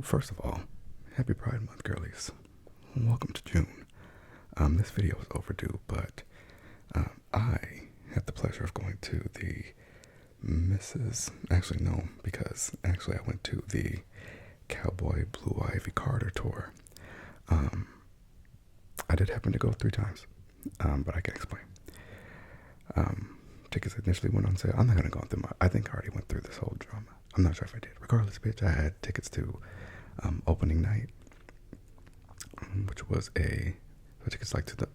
First of all, happy Pride Month, girlies. Welcome to June. This video is overdue, but I had the pleasure of going to the I went to the Cowboy Blue Ivy Carter tour. I did happen to go 3 times, but I can explain. Tickets initially went on sale. I'm not gonna go through I think I already went through this whole drama. I'm not sure if I did. Regardless, bitch, I had tickets to opening night, which was tickets like to the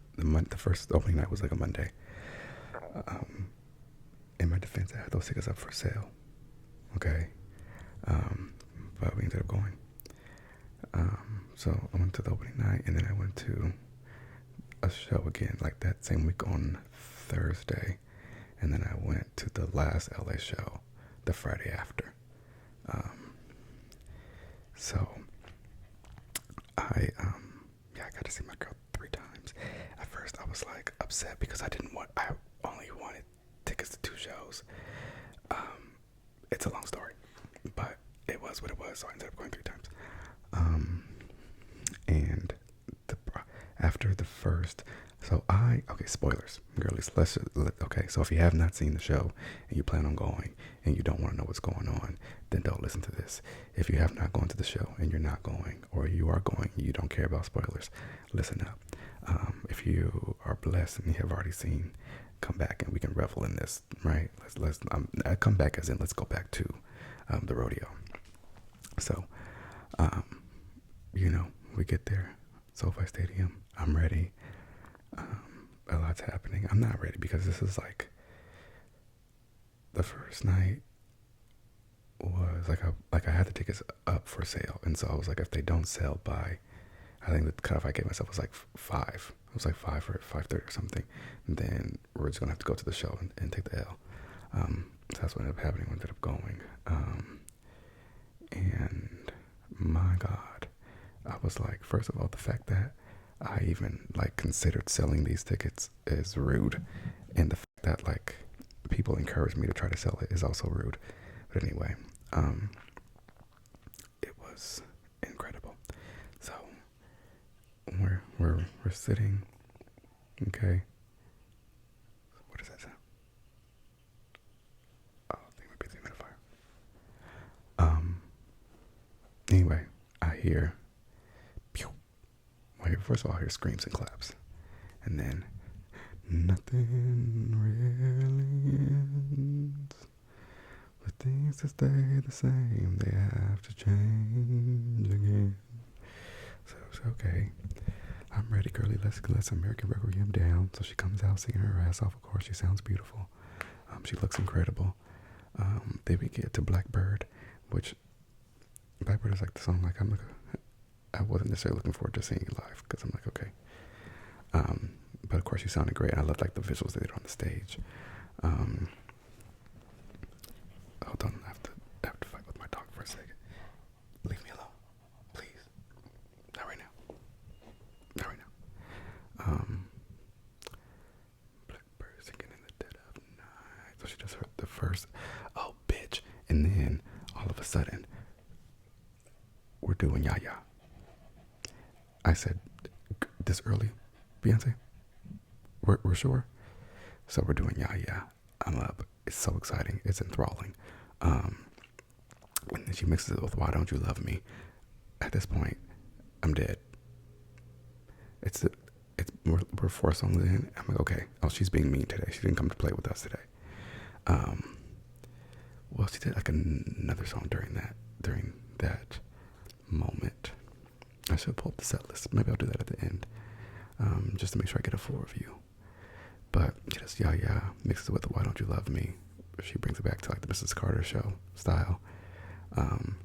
first opening night was like a Monday. In my defense, I had those tickets up for sale. Okay, but we ended up going. So I went to the opening night, and then I went to a show again, like that same week on Thursday, and then I went to the last LA show the Friday after. So I got to see my girl 3 times. At first I was like upset because I only wanted tickets to 2 shows. It's a long story, but it was what it was, so I ended up going 3 times. And after the first, spoilers, girlies. Okay, so if you have not seen the show and you plan on going and you don't want to know what's going on, then don't listen to this. If you have not gone to the show and you're not going, or you are going and you don't care about spoilers, listen up. If you are blessed and you have already seen, come back and we can revel in this, right? Let's come back as in let's go back to the rodeo. So, we get there, SoFi Stadium. I'm ready. A lot's happening. I'm not ready because this is like the first night was like I had the tickets up for sale, and so I was like, if they don't sell by, I think the cutoff I gave myself was like 5. It was like 5 or 5:30 or something. And then we're just gonna have to go to the show and take the L. So that's what ended up happening. We ended up going, and my God, I was like, first of all, the fact that I even considered selling these tickets is rude, and the fact that people encourage me to try to sell it is also rude. But anyway, it was incredible. So we're sitting. Okay. What does that sound? Oh, I think it might be the humidifier. Anyway, I hear. First of all, I hear screams and claps, and then nothing really ends. But things to stay the same, they have to change again. So it's okay. I'm ready, girlie. Let's American Requiem down. So she comes out singing her ass off. Of course, she sounds beautiful. She looks incredible. Then we get to Blackbird, which Blackbird is like the song. I wasn't necessarily looking forward to seeing it live because I'm like, okay. But of course, she sounded great. I loved the visuals they did on the stage. Hold on, I have to fight with my dog for a second. Leave me alone, please. Not right now. Not right now. Blackbird singing in the dead of night. So she just heard the first, oh bitch, and then all of a sudden, we're doing Ya Ya. I said, this early, Beyonce? We're sure? So we're doing Ya Ya. I'm up. It's so exciting. It's enthralling. And then she mixes it with Why Don't You Love Me. At this point, I'm dead. We're 4 songs in. I'm like, okay. Oh, she's being mean today. She didn't come to play with us today. Well, she did another song during that moment. I should pull up the set list. Maybe I'll do that at the end, just to make sure I get a full review. But just Ya Ya mixes it with the Why Don't You Love Me. She brings it back to the Mrs. Carter show style, and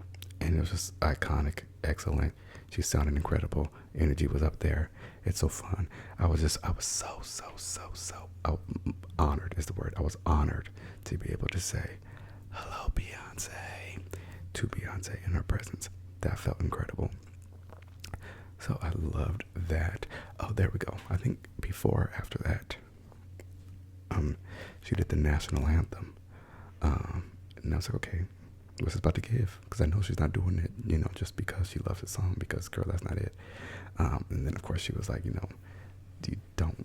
it was just iconic, excellent. She sounded incredible. Energy was up there. It's so fun. I was so honored is the word. I was honored to be able to say hello, Beyonce, to Beyonce in her presence. That felt incredible. So I loved that. Oh, there we go. I think before or after that, she did the national anthem. And I was like, okay, what's this about to give? Because I know she's not doing it, just because she loves the song. Because girl, that's not it. And then of course she was like, you don't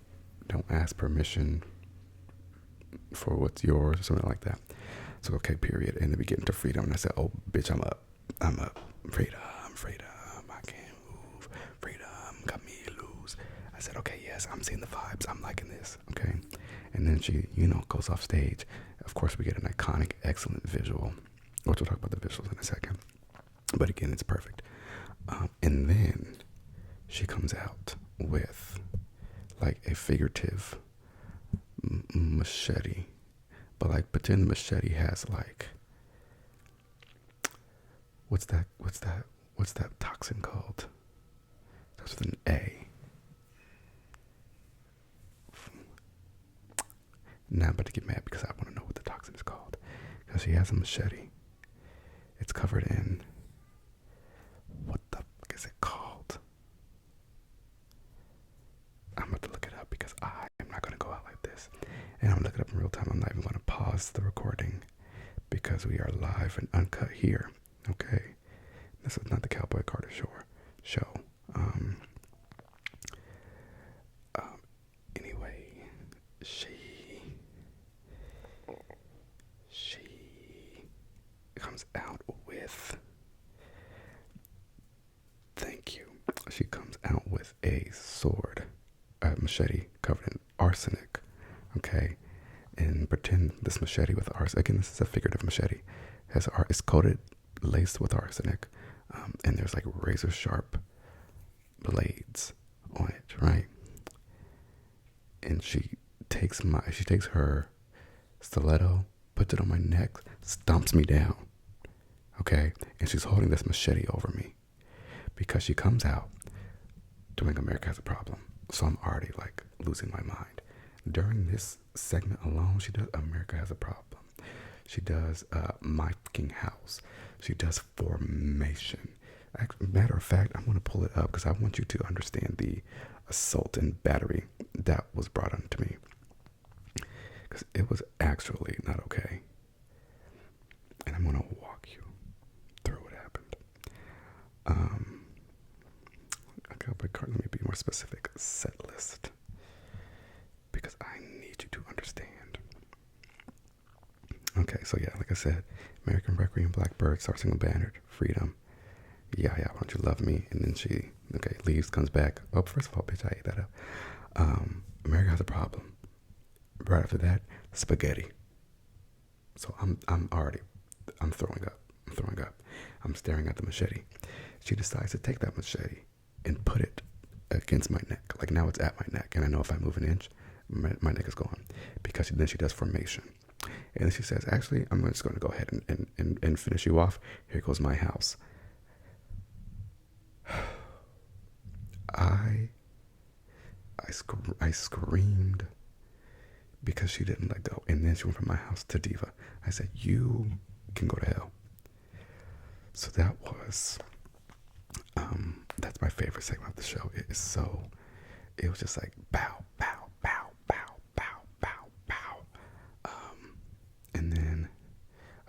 ask permission for what's yours or something like that. So okay, period. And then we get into freedom, and I said, oh bitch, I'm up, freedom, I can't move, freedom, got me loose. I said, okay, yes, I'm seeing the vibes, I'm liking this, okay. And then she, goes off stage. Of course, we get an iconic, excellent visual, which we'll talk about the visuals in a second. But again, it's perfect. And then she comes out with like a figurative machete, but like pretend the machete has like what's that toxin called? That's with an A. Now I'm about to get mad because I want to know what the toxin is called. Because she has a machete. It's covered in, what the fuck is it called? I'm about to look it up because I am not going to go out like this. And I'm going to look it up in real time. I'm not even going to pause the recording because we are live and uncut here. Okay? This is not the Cowboy Carter show. Anyway, she comes out with, thank you, she comes out with a sword, a machete covered in arsenic, okay, and pretend this machete with arsenic, again, this is a figurative machete, it's coated, laced with arsenic, and there's like razor sharp blades on it, right? And she takes her stiletto, puts it on my neck, stomps me down, okay? And she's holding this machete over me because she comes out doing America Has a Problem. So I'm already like losing my mind. During this segment alone, she does America Has a Problem. She does My Fucking House. She does Formation. Matter of fact, I'm going to pull it up because I want you to understand the assault and battery that was brought onto me. Because it was actually not okay. And I'm going to walk you through what happened. Okay, but let me be more specific. Set list. Because I need you to understand. Okay, so yeah, like I said, American Requiem, Blackbird, Star Spangled Banner, Freedom. Yeah, why don't you love me? And then she, leaves, comes back. Oh, first of all, bitch, I ate that up. America Has a Problem. Right after that, spaghetti. So I'm throwing up. I'm staring at the machete. She decides to take that machete and put it against my neck. Like now it's at my neck. And I know if I move an inch, my neck is gone. Because then she does Formation. And then she says, actually, I'm just going to go ahead and finish you off. Here goes My House. I screamed because she didn't let go. And then she went from My House to Diva. I said, you can go to hell. So that was, that's my favorite segment of the show. It was just like, bow, bow, bow, bow, bow, bow, bow. And then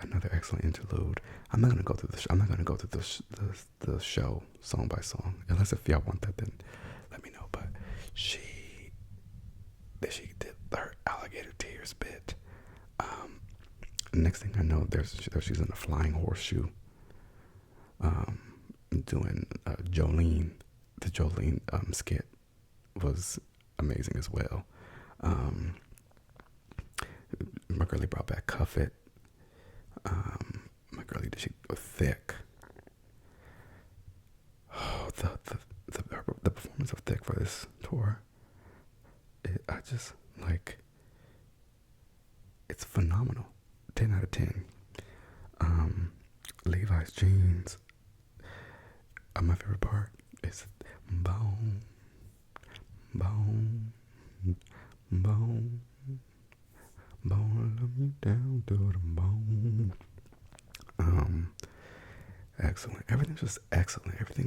another excellent interlude. I'm not gonna go through the show song by song, unless if y'all want that, then let me know. But she did her alligator tears bit. Next thing I know, she's in a flying horseshoe, doing Jolene. The Jolene skit was amazing as well. My girlie brought back Cuff It. My girlie, she was thick. Oh, the performance of Thick for this tour, I just like, it's phenomenal. 10 out of 10. Levi's jeans. My favorite part is bone, bone, bone, bone, love you down to the bone. Excellent. Everything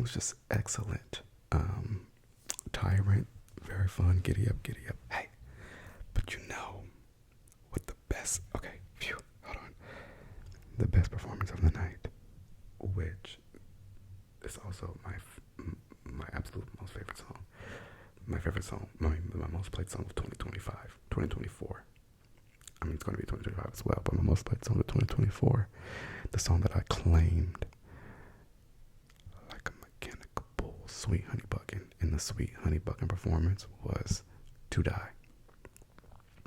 was just excellent. Tyrant, very fun. Giddy up. Hey, but you know what the best? Okay, phew, hold on. the best performance of the night, which is also my absolute most favorite song. My favorite song, my most played song of 2024. I mean, it's going to be 2025 as well, but my most played song of 2024, the song that I claimed like a mechanical bull, Sweet Honey Buckin', and the Sweet Honey Buckin' performance was To Die.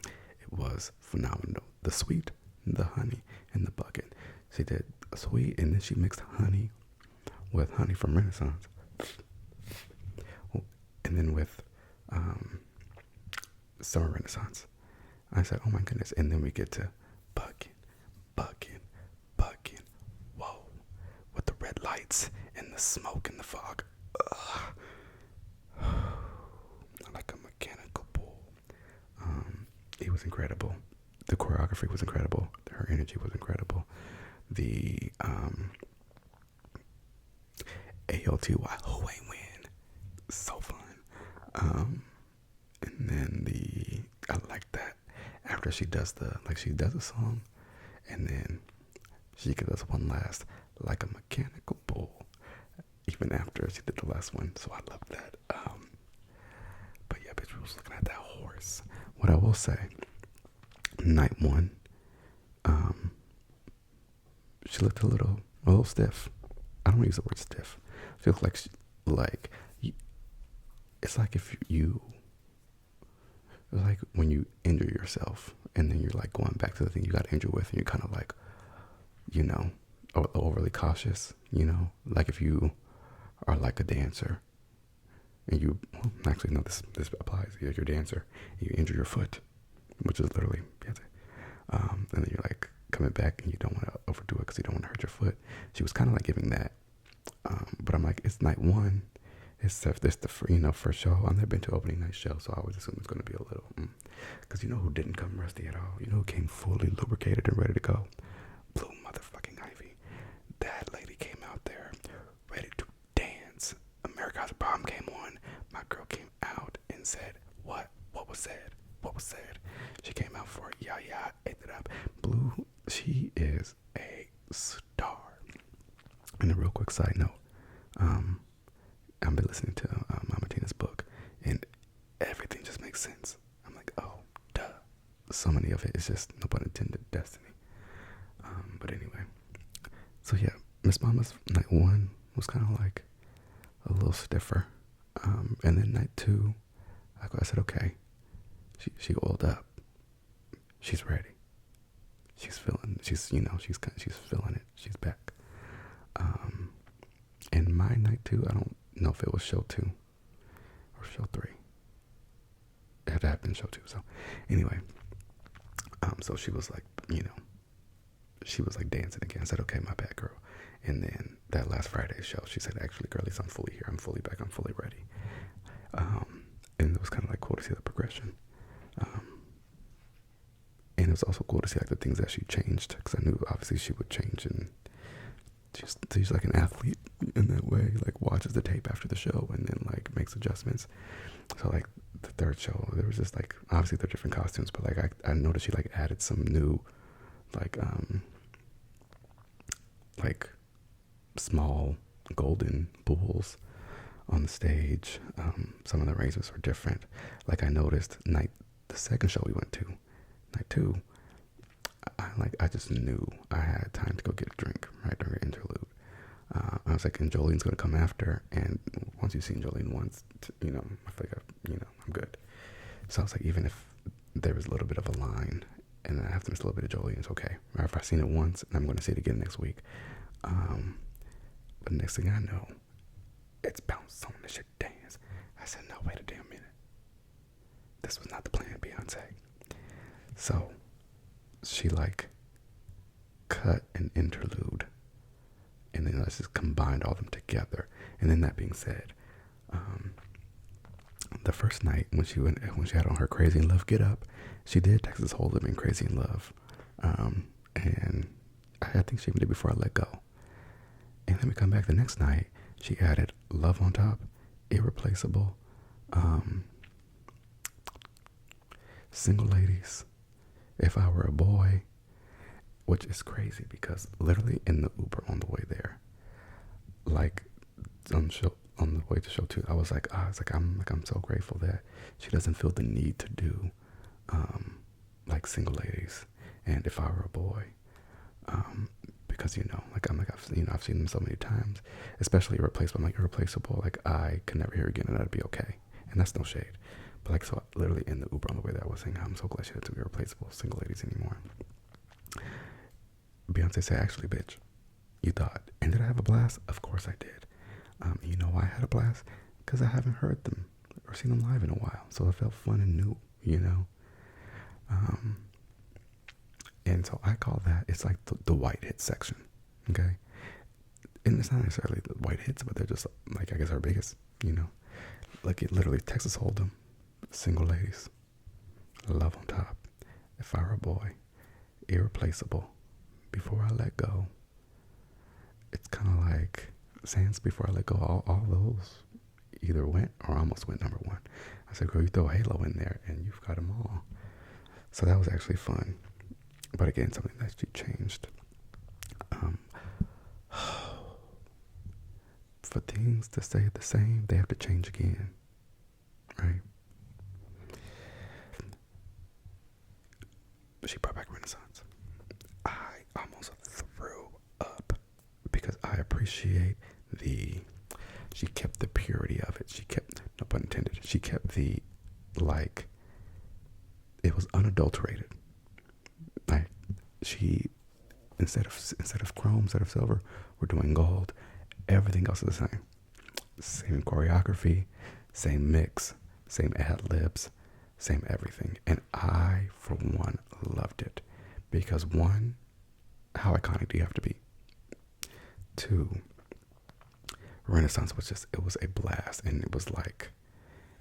It was phenomenal. The sweet, the honey, and the bucket. She did a sweet, and then she mixed honey with honey from Renaissance, and then with Summer Renaissance. I said, oh my goodness. And then we get to bucking, bucking, bucking. Whoa. With the red lights and the smoke and the fog. Like a mechanical bull. It was incredible. The choreography was incredible. Her energy was incredible. The ALTY, who ain't win? So fun. And then I like that. After she does she does a song, and then she gives us one last, like a mechanical bull, even after she did the last one. So I love that. But yeah, bitch, we was looking at that horse. What I will say, night one, she looked a little stiff. I don't use the word stiff. I feel like it's like if you. It's like when you injure yourself and then you're like going back to the thing you got injured with, and you're kind of like, overly cautious, like if you are like a dancer and this applies. You're a dancer, you injure your foot, which is literally, and then you're like coming back and you don't want to overdo it because you don't want to hurt your foot. She was kind of like giving that, but I'm like, it's night one. It's the first show. I've never been to opening night show, so I always assume it's going to be a little, because who didn't come rusty at all? Who came fully lubricated and ready to go? Blue motherfucking Ivy. That lady came out there ready to dance. America Has a Problem came on. My girl came out and said, what? What was said? What was said? She came out for it. Yeah, ate it up. Blue, she is a star. And a real quick side note, I've been listening to Mama Tina's book, and everything just makes sense. I'm like, oh, duh. So many of it is just, no pun intended, destiny. But anyway, so yeah, Miss Mama's night one was kind of like a little stiffer, and then night two, I said, okay, she oiled up, she's ready, she's feeling it, she's feeling it, she's back. And my night two, I don't know if it was show 2 or show 3. It had to have been show 2. So anyway, so she was like, she was like dancing again. I said, okay, my bad, girl. And then that last Friday show, she said, actually, girlies, I'm fully here. I'm fully back. I'm fully ready. And it was kind of like cool to see the progression. And it was also cool to see like the things that she changed, because I knew obviously she would change, and she's like an athlete in that way, like watches the tape after the show and then like makes adjustments. So like the third show, there was just like, obviously they're different costumes, but like I noticed she like added some new like small golden bulls on the stage. Some of the arrangements were different. Like I noticed the second show we went to, night 2, I just knew I had time to go get a drink right during the interlude. I was like, and Jolene's gonna come after, and once you've seen Jolene once, I feel like I'm good. So I was like, even if there was a little bit of a line and I have to miss a little bit of Jolene, it's okay. Or if I've seen it once and I'm gonna see it again next week. But next thing I know, it's bounce on the shit dance. I said, no, wait a damn minute. This was not the plan, Beyonce. So she like cut an interlude, and then let's just combine all of them together. And then that being said, the first night when she had on her Crazy in Love get up, she did Texas Hold'em in Crazy in Love, and I think she even did Before I Let Go. And then we come back the next night, she added Love on top, Irreplaceable, Single Ladies, If I Were a Boy, which is crazy because literally in the Uber on the way there, like on the way to show 2, I was like, I'm so grateful that she doesn't feel the need to do like single ladies and if I were a boy, because I've seen them so many times, especially Irreplaceable. I'm like, Irreplaceable, like I can never hear again and that'd be okay, and that's no shade, but like, so literally in the Uber on the way there I was saying I'm so glad she doesn't do Irreplaceable single ladies anymore. Beyonce said, actually, bitch, you thought, and did I have a blast? Of course I did. You know why I had a blast? Because I haven't heard them or seen them live in a while, so it felt fun and new, you know. And so I call that, it's like the white hit section, okay? And it's not necessarily the white hits, but they're just like, I guess, our biggest, you know. Like, it literally, Texas Hold'em, Single Ladies, Love on Top, If I Were a Boy, Irreplaceable, Before I Let Go. It's kind of like Sands, Before I Let Go. All those either went or almost went number 1. I said, girl, you throw Halo in there and you've got them all. So that was actually fun. But again, something that she changed. For things to stay the same, they have to change again, right? She brought back Renaissance. I almost threw up because I appreciate she kept the purity of it. She kept, no pun intended, she kept the, like, it was unadulterated. Like, she, instead of chrome, instead of silver, we're doing gold. Everything else is the same. Same choreography, same mix, same ad libs, same everything. And I, for one, loved it. Because 1, how iconic do you have to be? 2, Renaissance was just, it was a blast. And it was like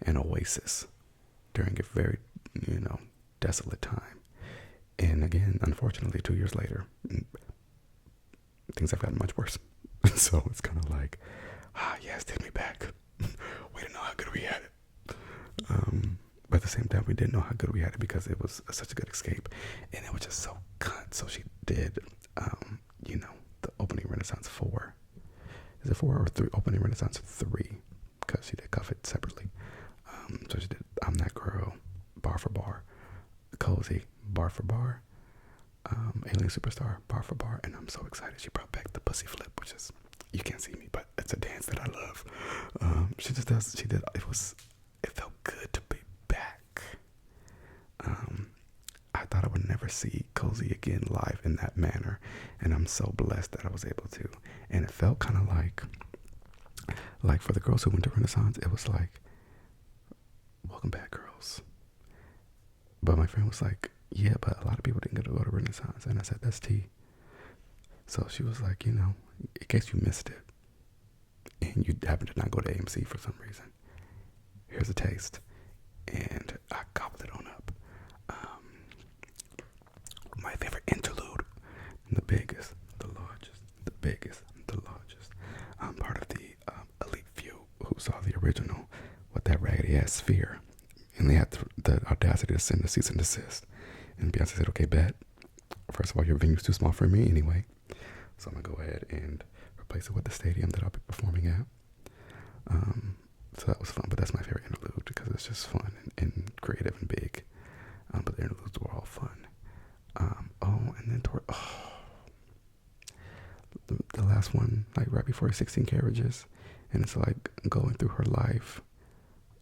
an oasis during a very, desolate time. And again, unfortunately, 2 years later, things have gotten much worse. So it's kind of like, yes, take me back. We didn't know how good we had it. But at the same time, we didn't know how good we had it because it was such a good escape. And it was just so cut. So she did, the opening Renaissance 4. Is it 4 or 3? Opening Renaissance 3. Because she did Cuff It separately. So she did I'm That Girl, bar for bar. Cozy, bar for bar. Alien Superstar, bar for bar. And I'm so excited she brought back the Pussy Flip, which is, you can't see me, but it's a dance that I love. It felt good to be back. I thought I would never see Cozy again live in that manner, and I'm so blessed that I was able to. And it felt kind of like for the girls who went to Renaissance, it was like, welcome back, girls. But my friend was like, yeah, but a lot of people didn't get to go to Renaissance. And I said, that's tea. So she was like, in case you missed it and you happen to not go to AMC for some reason, here's a taste. And I gobbled it on up. My favorite interlude, the biggest, the largest, the biggest, the largest. I'm part of the elite few who saw the original with that raggedy ass sphere. And they had the audacity to send a cease and desist. And Beyonce said, okay, bet. First of all, your venue's too small for me anyway. So I'm going to go ahead and replace it with the stadium that I'll be performing at. So that was fun. But that's my favorite interlude because it's just fun and creative and big. But the interludes were all fun. And then the last one, like right before 16 Carriages. And it's like going through her life.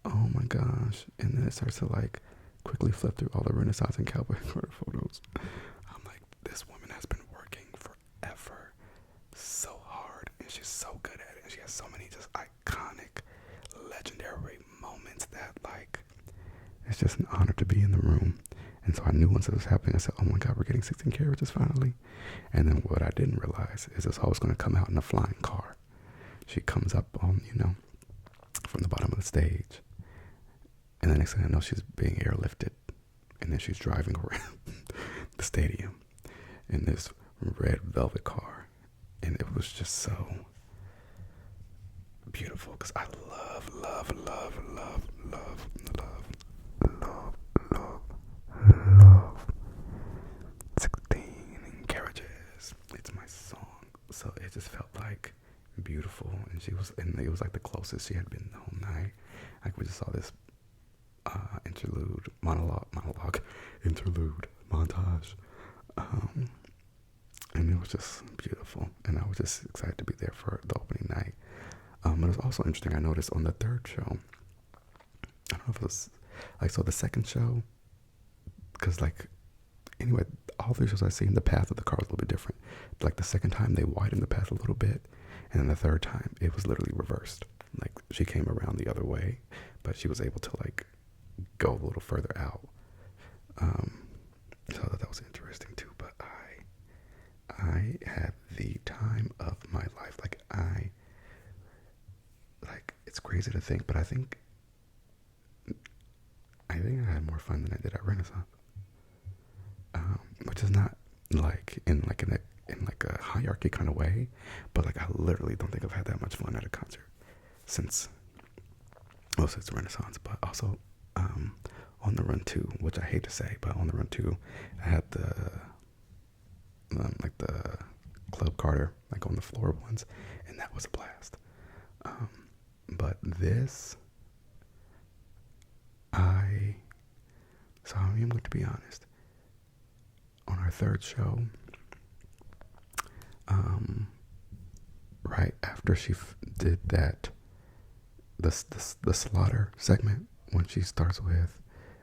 Oh my gosh. And then it starts to like quickly flip through all the Renaissance and Cowboy photos. I'm like, this woman has been working forever so hard, and she's so good at it, and she has so many just iconic, legendary moments that, like, it's just an honor to be in the room. And so I knew once it was happening, I said, oh my God, we're getting 16 Carriages finally. And then what I didn't realize is it's always going to come out in a flying car. She comes up on, from the bottom of the stage. And the next thing I know, she's being airlifted. And then she's driving around the stadium in this red velvet car. And it was just so beautiful because I love 16 Carriages. so it just felt like beautiful. And it was like the closest she had been the whole night. Like we just saw this interlude montage, and it was just beautiful. And I was just excited to be there for the opening night. It was also interesting. I noticed on the third show, I don't know if it was like, so the second show, because like, anyway, all three shows I've seen, the path of the car was a little bit different. Like the second time they widened the path a little bit, and then the third time it was literally reversed. Like she came around the other way, but she was able to like go a little further out. So I thought that was interesting too. But I had the time of my life. It's crazy to think, but I think I had more fun than I did at Renaissance. Which is not like in a hierarchy kind of way, but like I literally don't think I've had that much fun at a concert since Renaissance. But also on the run too, which I hate to say, but on the run too, I had the Club Carter, like on the floor ones, and that was a blast. But this, I'm going to be honest. On our third show, right after she did that, the slaughter segment, when she starts with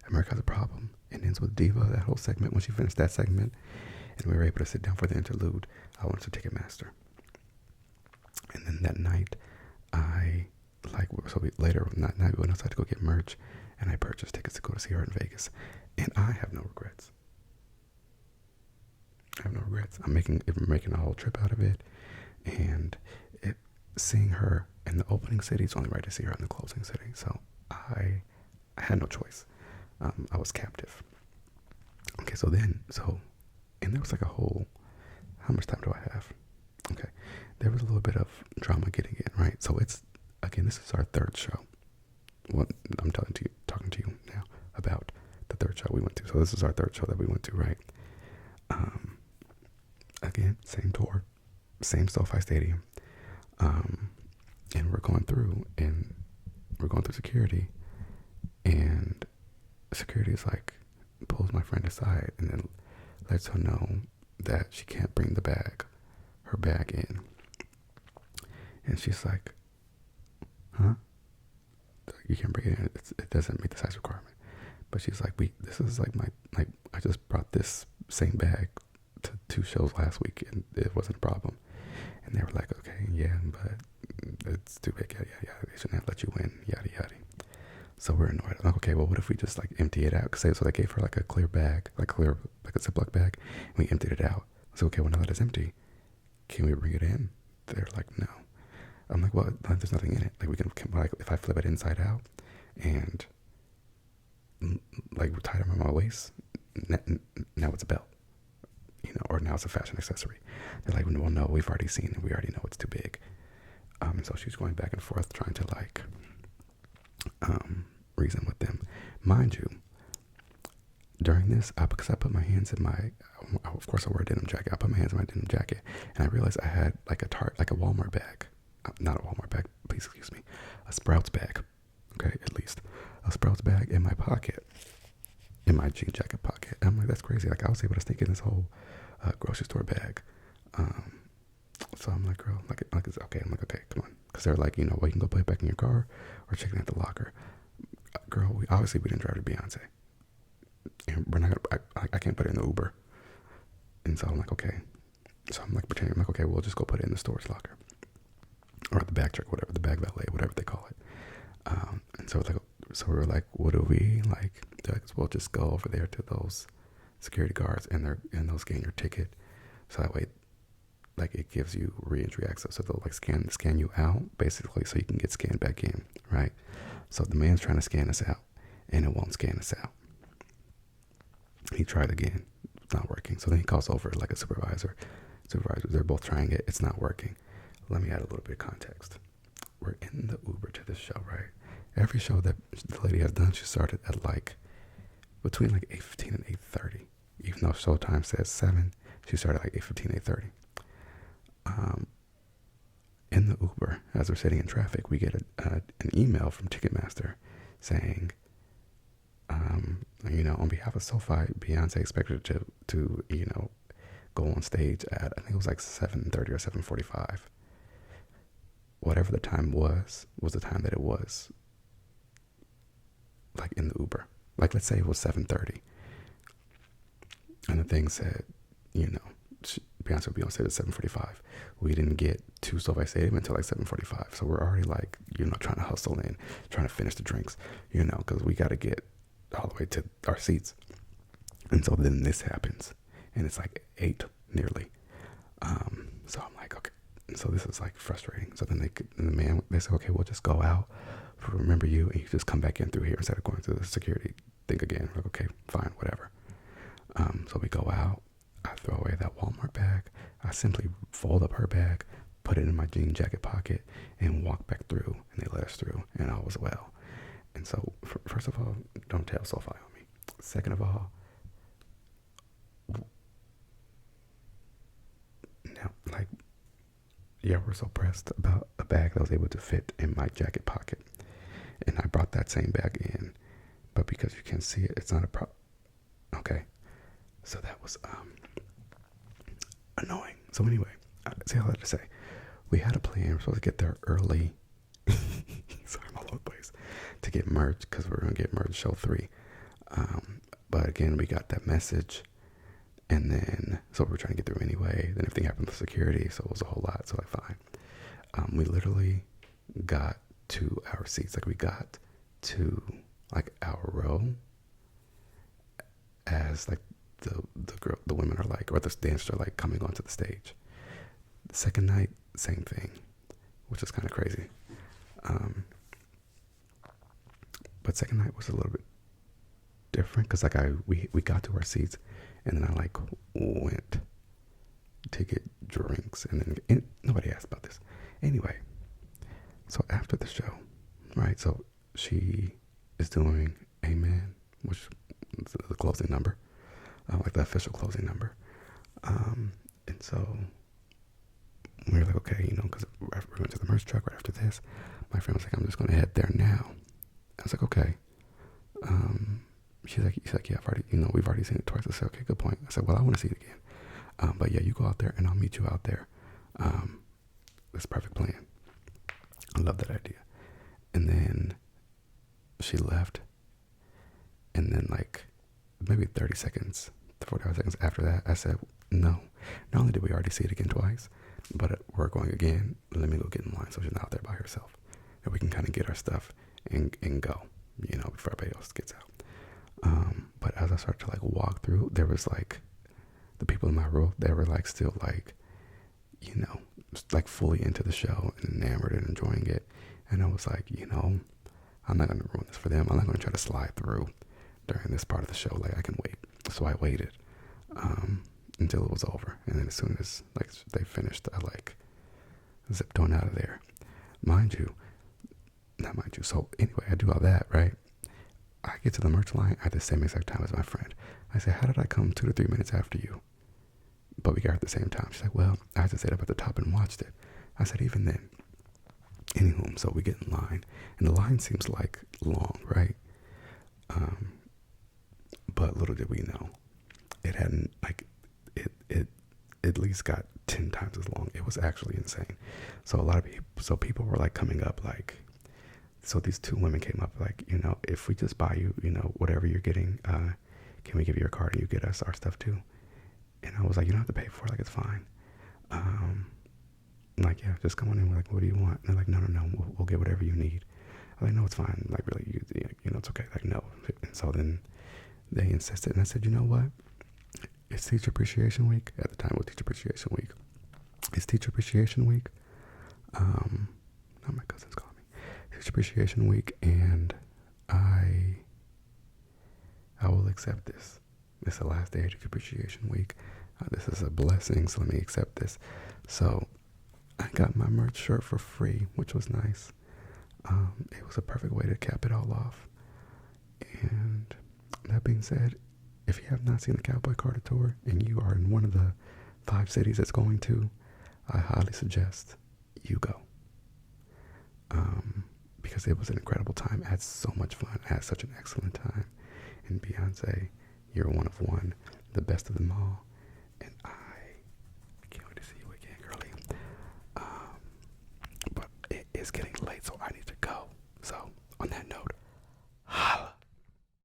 America Has a Problem and ends with Diva, that whole segment, when she finished that segment and we were able to sit down for the interlude, I went to Ticketmaster. And then that night, later that night, we went outside to go get merch, and I purchased tickets to go to see her in Vegas. And I have no regrets. I have no regrets. I'm making a whole trip out of it, and seeing her in the opening city, it's only right to see her in the closing city. So I had no choice. I was captive. Okay, and there was like a whole. How much time do I have? Okay, there was a little bit of drama getting in, right? So this is our third show. Well, I'm talking to you now about the third show we went to. So this is our third show that we went to, right? Again, same tour, same SoFi Stadium, and we're going through security, and security is like, pulls my friend aside and then lets her know that she can't bring her bag in, and she's like, huh? You can't bring it in, it doesn't meet the size requirement. But she's like, this is like I just brought this same bag to 2 shows last week and it wasn't a problem. And they were like, okay, yeah, but it's too big, yada, yada, yada. They shouldn't have let you in, yada, yada. So we're annoyed. I'm like, okay, well, what if we just like empty it out? So they gave her like a clear bag, like a Ziploc bag, and we emptied it out. So okay, well, now that it's empty, can we bring it in? They're like, no. I'm like, well, there's nothing in it. Like, we can like, if I flip it inside out and like tie it around my waist, now it's a belt, or now it's a fashion accessory. They're like, well, no, we've already seen it. We already know it's too big. And so she's going back and forth trying to like reason with them. Mind you, during this, because I put my hands in of course I wear a denim jacket. I put my hands in my denim jacket, and I realized I had like a Walmart bag. Not a Walmart bag, please excuse me. A Sprouts bag. Okay, at least. A Sprouts bag in my pocket. In my jean jacket pocket. And I'm like, that's crazy. Like, I was able to sneak in this whole grocery store bag. So I'm like, girl, it's okay. I'm like, okay, come on. Because they're like, well, you can go put it back in your car or check it at the locker. Girl, we didn't drive to Beyonce. And we're not gonna, I can't put it in the Uber. And so I'm like, okay. So I'm like pretending, I'm like, okay, we'll just go put it in the storage locker. Or the bag check, whatever, the bag valet, whatever they call it. And so we were like, what do we like? We'll just go over there to those security guards and they'll scan your ticket. So that way, like, it gives you re-entry access. So they'll like scan you out basically, so you can get scanned back in, right? So the man's trying to scan us out and it won't scan us out. He tried again, it's not working. So then he calls over like a supervisor. They're both trying it, it's not working. Let me add a little bit of context. We're in the Uber to this show, right? Every show that the lady has done, she started at like between like 8:15 and 8:30. Even though show time says 7, she started like 8:15, 8:30. the Uber, as we're sitting in traffic, we get an email from Ticketmaster saying, on behalf of SoFi, Beyonce expected to go on stage at, I think it was like 7:30 or 7:45. Whatever the time was the time that it was, like in the Uber. Like, let's say it was 7:30, and the thing said, Beyonce would be on stage at 7:45. We didn't get to SoFi Stadium until like 7:45, so we're already like, trying to hustle in, trying to finish the drinks, because we got to get all the way to our seats. And so then this happens, and it's like 8 nearly. So I'm like, okay. So this is like frustrating. So then they said, okay, we'll just go out, remember you, and you just come back in through here instead of going through the security thing again. We're like, okay, fine, whatever. So we go out. I throw away that Walmart bag. I simply fold up her bag, put it in my jean jacket pocket, and walk back through. And they let us through, and all was well. And so, first of all, don't tell SoFi on me. Second of all, now, we're so pressed about a bag that was able to fit in my jacket pocket. And I brought that same bag in, but because you can't see it, it's not a problem. Okay. So that was annoying. So anyway, see all that to say, we had a plan. We're supposed to get there early. Sorry, I'm all over the place. To get merch, because we're going to get merch show 3. But again, we got that message. And then, so we were trying to get through anyway. Then everything happened with security, so it was a whole lot. So fine. We literally got to our seats. Like, we got to like our row as like the women are like, or the dancers are like coming onto the stage. The second night, same thing, which is kind of crazy. But second night was a little bit different because like we got to our seats, and then I like went to get drinks, and then nobody asked about this. Anyway, so after the show, right? So she is doing Amen, which is the closing number, like the official closing number. And so we were like, okay, because we went to the merch truck right after this. My friend was like, I'm just going to head there now. I was like, okay. She's like, yeah, we've already seen it twice. I said, okay, good point. I said, well, I want to see it again. But yeah, you go out there and I'll meet you out there. That's a perfect plan. I love that idea. And then she left. And then like maybe 30 seconds, 45 seconds after that, I said, no. Not only did we already see it again twice, but we're going again. Let me go get in line so she's not out there by herself. And we can kind of get our stuff and go, before everybody else gets out. But as I started to like walk through, there was like the people in my row, they were like still like, like fully into the show and enamored and enjoying it. And I was like, I'm not going to ruin this for them. I'm not going to try to slide through during this part of the show. Like, I can wait. So I waited until it was over. And then as soon as like they finished, I like zipped on out of there. Not mind you. So anyway, I do all that, right? I get to the merch line at the same exact time as my friend. I said, how did I come 2 to 3 minutes after you? But we got at the same time. She's like, well, I just stayed up at the top and watched it. I said, even then. Anywho, so we get in line. And the line seems like long, right? But little did we know, it hadn't, like, it at least got 10 times as long. It was actually insane. So a lot of people were like coming up like, so these 2 women came up like, if we just buy you, whatever you're getting, can we give you your card and you get us our stuff too? And I was like, you don't have to pay for it. Like, it's fine. Like, yeah, just come on in. We're like, what do you want? And they're like, no, we'll get whatever you need. I'm like, no, it's fine. Like, really, it's okay. Like, no. And so then they insisted, and I said, you know what? It's Teacher Appreciation Week. At the time, it was Teacher Appreciation Week. It's Teacher Appreciation Week. Not my cousin's calling me. Teacher Appreciation Week, and I will accept this. It's the last day of Teacher Appreciation Week. This is a blessing, so let me accept this. So I got my merch shirt for free, which was nice. It was a perfect way to cap it all off. And that being said, if you have not seen the Cowboy Carter Tour and you are in one of the 5 cities it's going to, I highly suggest you go. because it was an incredible time. I had so much fun. I had such an excellent time. And Beyonce, you're one of one, the best of them all. And I can't wait to see you again, girlie. But it is getting late, so I